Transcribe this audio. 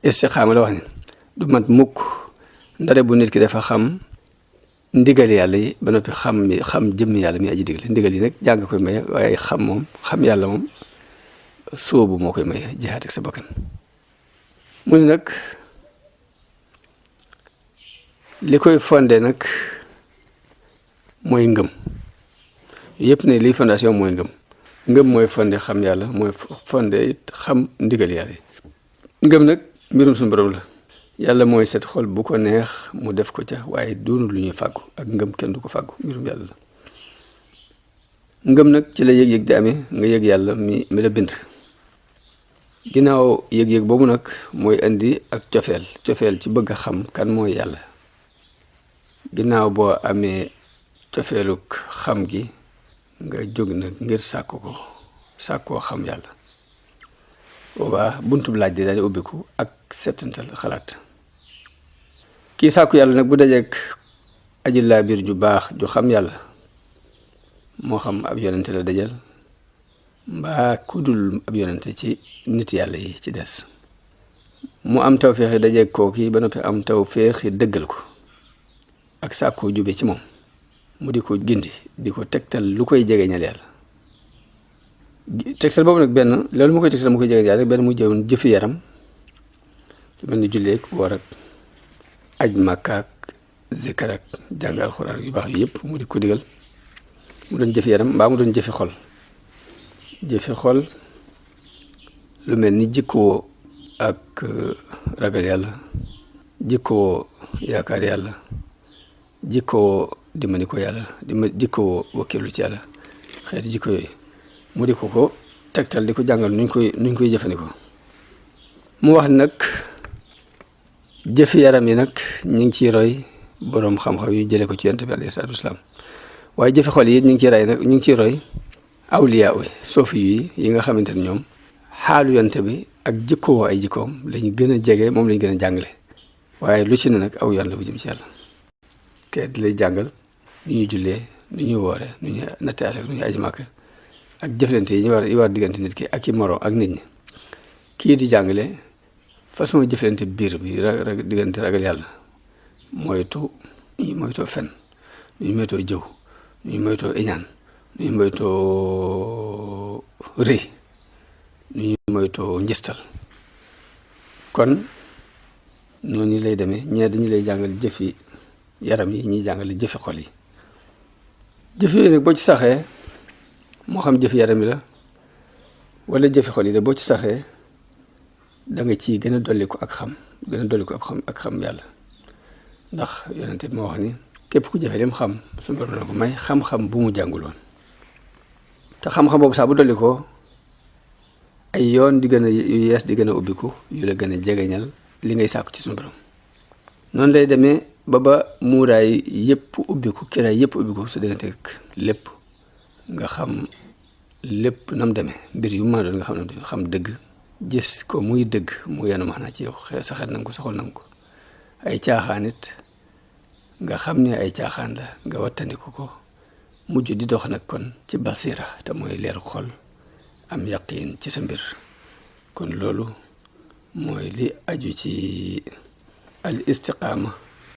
istiqaama la wax ni du mat mukk ndare bu nit ki dafa xam ndigal yàlla yi ba noppi xam jëmm yàlla mi aji digle ndigal yi nag jàng koy maye waaye xam yàlla moom sóobu moo koy maye jihaat ak sa bakkan mu ne nag li koy fondé nag mooy ngëm yëpp ne lii fondation mooy ngëm mooy fondé xam yàlla mooy fondé it xam ndigal yàlla yi ngëm nag mbirum suñu borom la yàlla mooy set xol bu ko neex mu def ko ca waaye doonul lu ñuy fàggu ak ngëm kenn du ko fàggu mbirum yàlla la ngëm nag ci la yëg-yëg di amee nga yëg yàlla mi la bind ginnaaw yëg-yëg boobu nag mooy indi ak cofeel ci bëgg a xam kan mooy yàlla ginnaaw boo amee cofeeluk xam gi nga jóg nag ngir sàkkoo xam yàlla boobaa buntub laaj di daal di ubbiku ak settantal xalaat kii sàkku yàlla nag bu dajeek aji laa biir ju baax ju xam yàlla moo xam ab yonente la dajal mbaa ku dul ab yonente ci nit yàlla yi ci des mu am tawféexi dajeek kooki ba noppi am tawféexi dëggal ko ak sàkkoo jube ci moom mu di ko gindi di ko tegtal lu koy jegeñal yàlla tegtal boobu nag benn loolu mu koy tegtal mu koy jegeñal yàlla benn mu jëwoon jëfi yaram lu mel ni julleek woor ak aj màkkaak zikar ak jàng alxuraan yu baax yu yëpp mu di ko digal mu doon jëfi yaram mbaa mu doon jëfi xol lu mel ni jikkoo ak ragal yàlla jikkoo yaakaar yàlla jikkoo dimbali ko yàlla jikkoo wakkilu ci yàlla xeeti jikko yooyu mu di ko tegtal di ko jàngal nuñ koy jëfandikoo mu wax nag jëfi yaram yi nag ñu ngi ciy roy boroom xam-xam yu jëlee ko ci yonent bi alayhi salaatu wasalaam waaye jëfi xol yi ñu ngi ciy roy awliyaa soofi yi nga xamante ne ñoom xaalu yonent bi ak jikkoo ay jikkoom lañ gën a jege moom lañ gën a jàngale waaye lu ci ne nag aw yoon la bu jëm ci yàlla kee di lay jàngal nu ñuy jullee nu ñuy woore nu ñuy nattaate nu ñuy aji màkk ak jëflante yi war diggante nit ki ak i moro ak nit ñi kii di jàngale façon jëflante biir bi diggante ragal yàlla moytoo fen nu ñu moytoo jëw nu ñu moytoo iñaan nu ñu moytoo rëy nu ñu moytoo njistal kon noonu lay demee ñee dañu lay jàngal jëfi yaram yi ñuy jàngale jëfi xol yi jëfi yooyu nag boo ci saxee moo xam jëfi yaram yi la wala jëfi xol yi de boo ci saxee da nga ci gën a dolli ko ak xam yàlla ndax yonente bi moo wax ni képp ku jëfe lim xam su borom na ko may xam-xam bu mu jàngul woon te xam-xam boobu saa bu dolli ko ay yoon di gën a yu yees di gën a ubbiku yu la gën a jegeñal li ngay sàkku ci suñu borom noonu lay demee ba muuraay yëpp ubbiku kiraay yëpp ubbiku su diggante ak lépp nga xam lépp nam demee mbir yu ma doon nga xam nam demee xam dëgg gis ko muy dëgg mu yenu maanaa ci yow sa xel nangu ko sa xol nangu ko ay caaxaan it nga xam ne ay caaxaan la nga wattandiku ko mujj di dox nag kon ci basira te mooy leeru xol am yaqiin ci sa mbir kon loolu mooy li aju ci al istiqaama